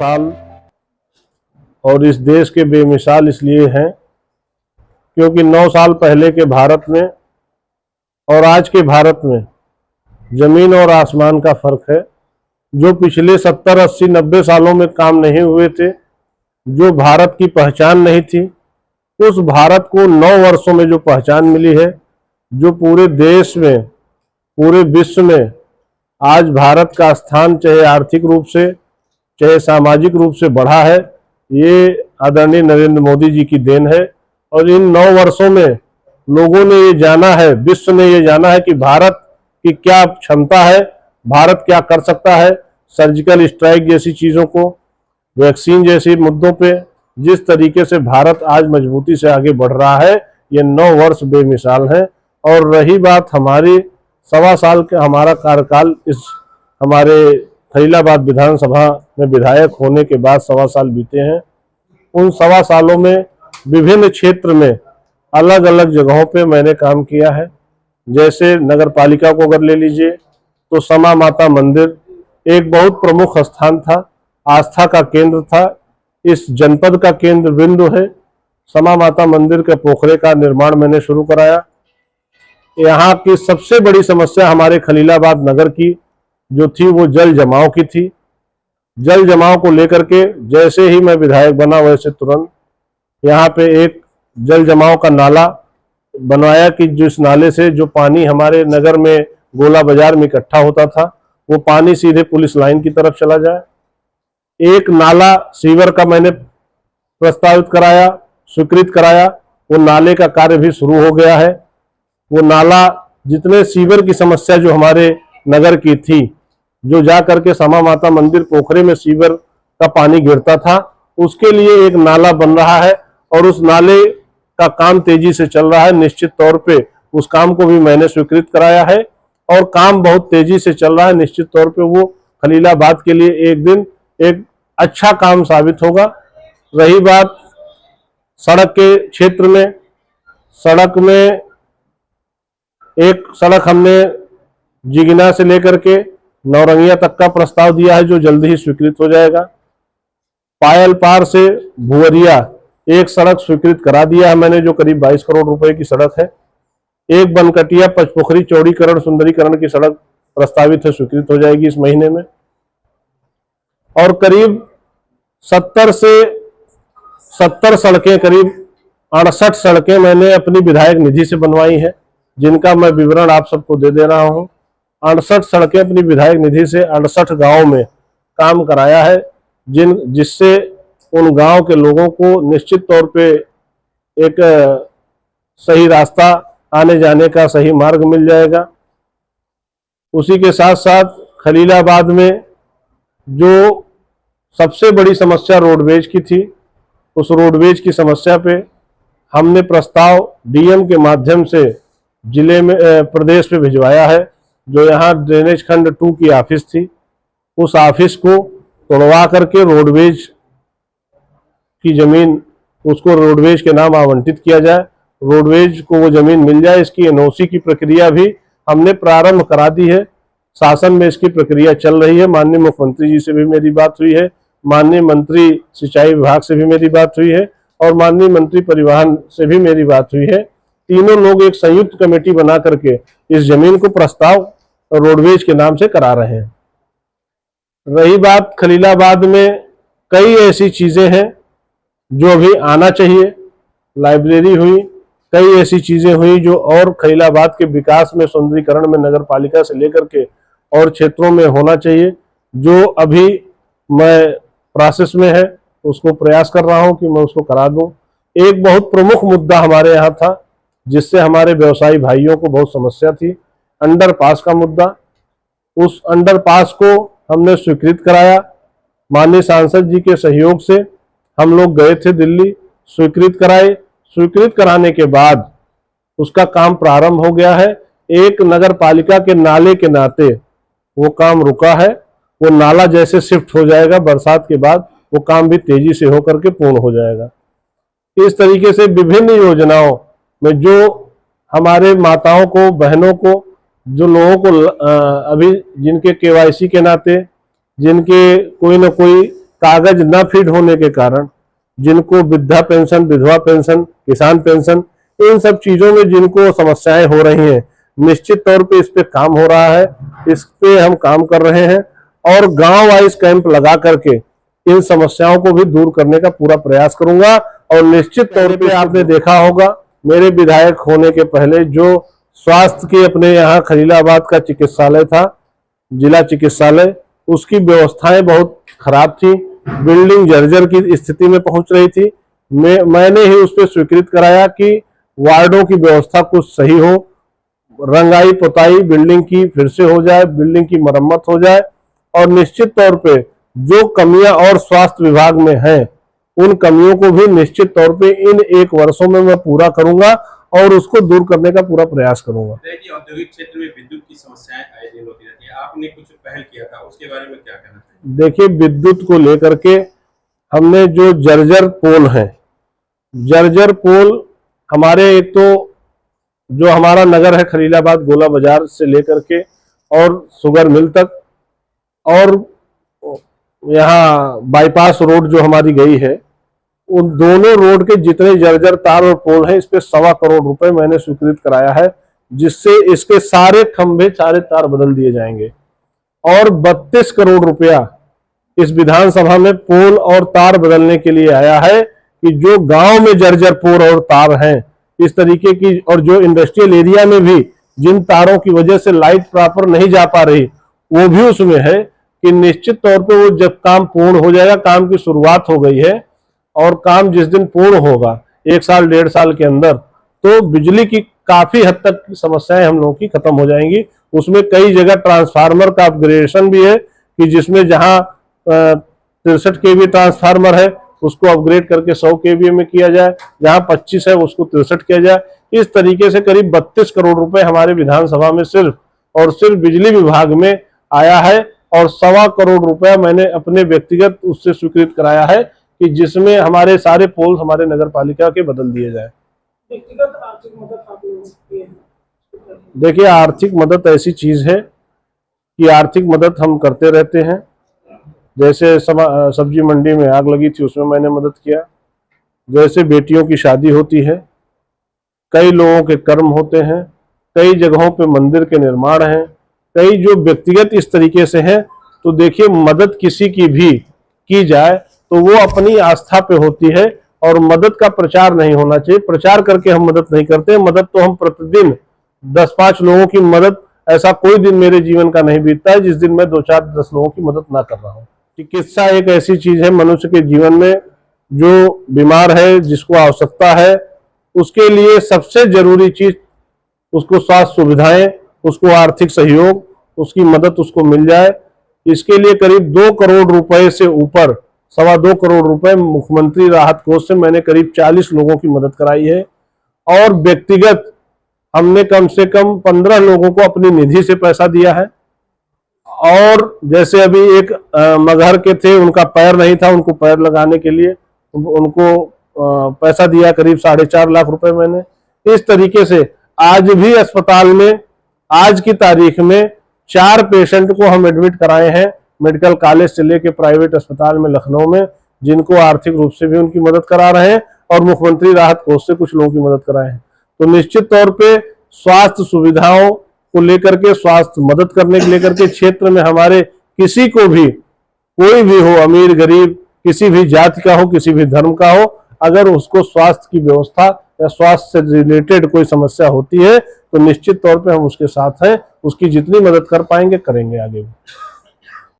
साल और इस देश के बेमिसाल इसलिए हैं क्योंकि 9 साल पहले के भारत में और आज के भारत में जमीन और आसमान का फर्क है। जो पिछले 70, 80, 90 सालों में काम नहीं हुए थे, जो भारत की पहचान नहीं थी, उस भारत को 9 वर्षों में जो पहचान मिली है, जो पूरे देश में, पूरे विश्व में आज भारत का स्थान चाहे आर्थिक रूप से चाहे सामाजिक रूप से बढ़ा है, ये आदरणीय नरेंद्र मोदी जी की देन है। और इन 9 वर्षों में लोगों ने ये जाना है, विश्व ने ये जाना है कि भारत की क्या क्षमता है, भारत क्या कर सकता है। सर्जिकल स्ट्राइक जैसी चीज़ों को, वैक्सीन जैसे मुद्दों पे जिस तरीके से भारत आज मजबूती से आगे बढ़ रहा है, ये 9 वर्ष बेमिसाल है। और रही बात हमारी 1.25 साल का हमारा कार्यकाल, इस हमारे खलीलाबाद विधानसभा में विधायक होने के बाद 1.25 साल बीते हैं। उन 1.25 सालों में विभिन्न क्षेत्र में अलग अलग जगहों पे मैंने काम किया है। जैसे नगर पालिका को अगर ले लीजिए तो समा माता मंदिर एक बहुत प्रमुख स्थान था, आस्था का केंद्र था, इस जनपद का केंद्र बिंदु है। समा माता मंदिर के पोखरे का निर्माण मैंने शुरू कराया। यहाँ की सबसे बड़ी समस्या हमारे खलीलाबाद नगर की जो थी वो जल जमाव की थी। जल जमाव को लेकर के जैसे ही मैं विधायक बना वैसे तुरंत यहाँ पे एक जल जमाव का नाला बनवाया कि जिस नाले से जो पानी हमारे नगर में गोला बाजार में इकट्ठा होता था वो पानी सीधे पुलिस लाइन की तरफ चला जाए। एक नाला सीवर का मैंने प्रस्तावित कराया, स्वीकृत कराया, वो नाले का कार्य भी शुरू हो गया है। वो नाला जितने सीवर की समस्या जो हमारे नगर की थी, जो जा करके समा माता मंदिर पोखरे में सीवर का पानी गिरता था, उसके लिए एक नाला बन रहा है और उस नाले का काम तेजी से चल रहा है। निश्चित तौर पे उस काम को भी मैंने स्वीकृत कराया है और काम बहुत तेजी से चल रहा है। निश्चित तौर पे वो खलीलाबाद के लिए एक दिन एक अच्छा काम साबित होगा। रही बात सड़क के क्षेत्र में, सड़क में एक सड़क हमने जिगना से लेकर के नौरंगिया तक का प्रस्ताव दिया है जो जल्दी ही स्वीकृत हो जाएगा। पायल पार से भुवरिया एक सड़क स्वीकृत करा दिया है मैंने जो करीब 22 करोड़ रुपए की सड़क है। एक बनकटिया पचपोखरी चौड़ीकरण सुंदरीकरण की सड़क प्रस्तावित है, स्वीकृत हो जाएगी इस महीने में। और करीब 70 सड़कें, करीब 68 सड़कें मैंने अपनी विधायक निधि से बनवाई है, जिनका मैं विवरण आप सबको दे रहा हूं। 68 सड़कें अपनी विधायक निधि से 68 गांव में काम कराया है, जिससे उन गांव के लोगों को निश्चित तौर पे एक सही रास्ता, आने जाने का सही मार्ग मिल जाएगा। उसी के साथ साथ खलीलाबाद में जो सबसे बड़ी समस्या रोडवेज की थी, उस रोडवेज की समस्या पे हमने प्रस्ताव डीएम के माध्यम से जिले में, प्रदेश में भिजवाया है। जो यहाँ ड्रेनेज खंड 2 की ऑफिस थी, उस ऑफिस को तोड़वा करके रोडवेज की जमीन, उसको रोडवेज के नाम आवंटित किया जाए, रोडवेज को वो जमीन मिल जाए। इसकी एनओसी की प्रक्रिया भी हमने प्रारंभ करा दी है, शासन में इसकी प्रक्रिया चल रही है। माननीय मुख्यमंत्री जी से भी मेरी बात हुई है, माननीय मंत्री सिंचाई विभाग से भी मेरी बात हुई है और माननीय मंत्री परिवहन से भी मेरी बात हुई है। तीनों लोग एक संयुक्त कमेटी बना करके इस जमीन को प्रस्ताव रोडवेज के नाम से करा रहे हैं। रही बात खलीलाबाद में कई ऐसी चीजें हैं जो अभी आना चाहिए, लाइब्रेरी हुई, कई ऐसी चीजें हुई जो और खलीलाबाद के विकास में, सुंदरीकरण में नगर पालिका से लेकर के और क्षेत्रों में होना चाहिए, जो अभी मैं प्रोसेस में है, उसको प्रयास कर रहा हूं कि मैं उसको करा दूं। एक बहुत प्रमुख मुद्दा हमारे यहाँ था जिससे हमारे व्यवसायी भाइयों को बहुत समस्या थी, अंडरपास का मुद्दा। उस अंडरपास को हमने स्वीकृत कराया। माननीय सांसद जी के सहयोग से हम लोग गए थे दिल्ली, स्वीकृत कराए। स्वीकृत कराने के बाद उसका काम प्रारंभ हो गया है। एक नगर पालिका के नाले के नाते वो काम रुका है। वो नाला जैसे शिफ्ट हो जाएगा बरसात के बाद, वो काम भी तेजी से होकर के पूर्ण हो जाएगा। इस तरीके से विभिन्न योजनाओं में जो हमारे माताओं को, बहनों को, जो लोगों को अभी जिनके केवाईसी के नाते, जिनके कोई न कोई कागज न फिट होने के कारण जिनको वृद्धा पेंशन, विधवा पेंशन, किसान पेंशन, इन सब चीजों में जिनको समस्याएं हो रही हैं, निश्चित तौर पे इस पे काम हो रहा है, इस पे हम काम कर रहे हैं और गांव वाइज कैंप लगा करके इन समस्याओं को भी दूर करने का पूरा प्रयास करूंगा। और निश्चित तौर पे आपने देखा होगा मेरे विधायक होने के पहले जो स्वास्थ्य के अपने यहाँ खलीलाबाद का चिकित्सालय था, जिला चिकित्सालय, उसकी व्यवस्थाएं बहुत खराब थी, बिल्डिंग जर्जर की स्थिति में पहुंच रही थी। मैंने ही उस पर स्वीकृत कराया कि वार्डों की व्यवस्था कुछ सही हो, रंगाई पुताई बिल्डिंग की फिर से हो जाए, बिल्डिंग की मरम्मत हो जाए और निश्चित तौर पे जो कमियां और स्वास्थ्य विभाग में हैं उन कमियों को भी निश्चित तौर पे इन 1 वर्षों में मैं पूरा करूंगा और उसको दूर करने का पूरा प्रयास करूंगा। देखिए, औद्योगिक क्षेत्र में विद्युत की समस्याएं आए दिन होती रहती है, आपने कुछ पहल किया था, उसके बारे में क्या कहना चाहिए? देखिए, विद्युत को लेकर के हमने जो जर्जर पोल हैं, जर्जर पोल हमारे, एक तो जो हमारा नगर है खलीलाबाद, गोला बाजार से लेकर के और शुगर मिल तक, और यहाँ बाईपास रोड जो हमारी गई है, उन दोनों रोड के जितने जर्जर तार और पोल हैं, इस पे 1.25 करोड़ रुपए मैंने स्वीकृत कराया है, जिससे इसके सारे खंभे, सारे तार बदल दिए जाएंगे। और 32 करोड़ रुपया इस विधानसभा में पोल और तार बदलने के लिए आया है कि जो गांव में जर्जर पोल और तार हैं इस तरीके की, और जो इंडस्ट्रियल एरिया में भी जिन तारों की वजह से लाइट प्रॉपर नहीं जा पा रही, वो भी उसमें है कि निश्चित तौर पे वो जब काम पूर्ण हो जाएगा, काम की शुरुआत हो गई है और काम जिस दिन पूर्ण होगा 1 साल 1.5 साल के अंदर, तो बिजली की काफी हद तक समस्याएं हम लोगों की खत्म हो जाएंगी। उसमें कई जगह ट्रांसफार्मर का अपग्रेडेशन भी है कि जिसमें जहां 63 kV ट्रांसफार्मर है उसको अपग्रेड करके 100 kVA में किया जाए, जहां 25 है उसको 63 किया जाए। इस तरीके से करीब 32 करोड़ रुपए हमारे विधानसभा में सिर्फ और सिर्फ बिजली विभाग में आया है और 1.25 करोड़ रुपया मैंने अपने व्यक्तिगत उससे स्वीकृत कराया है कि जिसमें हमारे सारे पोल्स हमारे नगर पालिका के बदल दिए जाए। व्यक्तिगत आर्थिक मदद आप लोगों की है? देखिए, आर्थिक मदद ऐसी चीज है कि आर्थिक मदद हम करते रहते हैं। जैसे सब्जी मंडी में आग लगी थी, उसमें मैंने मदद किया। जैसे बेटियों की शादी होती है, कई लोगों के कर्म होते हैं, कई जगहों पे मंदिर के निर्माण हैं, कई जो व्यक्तिगत इस तरीके से हैं। तो देखिए, मदद किसी की भी की जाए तो वो अपनी आस्था पे होती है और मदद का प्रचार नहीं होना चाहिए। प्रचार करके हम मदद नहीं करते। मदद तो हम प्रतिदिन 10-5 लोगों की मदद, ऐसा कोई दिन मेरे जीवन का नहीं बीतता है जिस दिन मैं 2-4-10 लोगों की मदद ना कर रहा हूँ। चिकित्सा एक ऐसी चीज है मनुष्य के जीवन में, जो बीमार है, जिसको आवश्यकता है, उसके लिए सबसे जरूरी चीज उसको स्वास्थ्य सुविधाएं, उसको आर्थिक सहयोग, उसकी मदद उसको मिल जाए। इसके लिए करीब 2 करोड़ रुपए से ऊपर, 2.25 करोड़ रुपए मुख्यमंत्री राहत कोष से मैंने करीब 40 लोगों की मदद कराई है। और व्यक्तिगत हमने कम से कम 15 लोगों को अपनी निधि से पैसा दिया है। और जैसे अभी एक मगहर के थे, उनका पैर नहीं था, उनको पैर लगाने के लिए उनको पैसा दिया, करीब 4.5 लाख रुपए मैंने। इस तरीके से आज भी अस्पताल में, आज की तारीख में 4 पेशेंट को हम एडमिट कराए हैं, मेडिकल कॉलेज से लेके प्राइवेट अस्पताल में लखनऊ में, जिनको आर्थिक रूप से भी उनकी मदद करा रहे हैं और मुख्यमंत्री राहत कोष से कुछ लोगों की मदद कराए हैं। तो निश्चित तौर पे स्वास्थ्य सुविधाओं को लेकर के, स्वास्थ्य मदद करने के लेकर के क्षेत्र में हमारे किसी को भी, कोई भी हो, अमीर गरीब, किसी भी जाति का हो, किसी भी धर्म का हो, अगर उसको स्वास्थ्य की व्यवस्था या स्वास्थ्य से रिलेटेड कोई समस्या होती है तो निश्चित तौर पे हम उसके साथ हैं। उसकी जितनी मदद कर पाएंगे करेंगे आगे भी।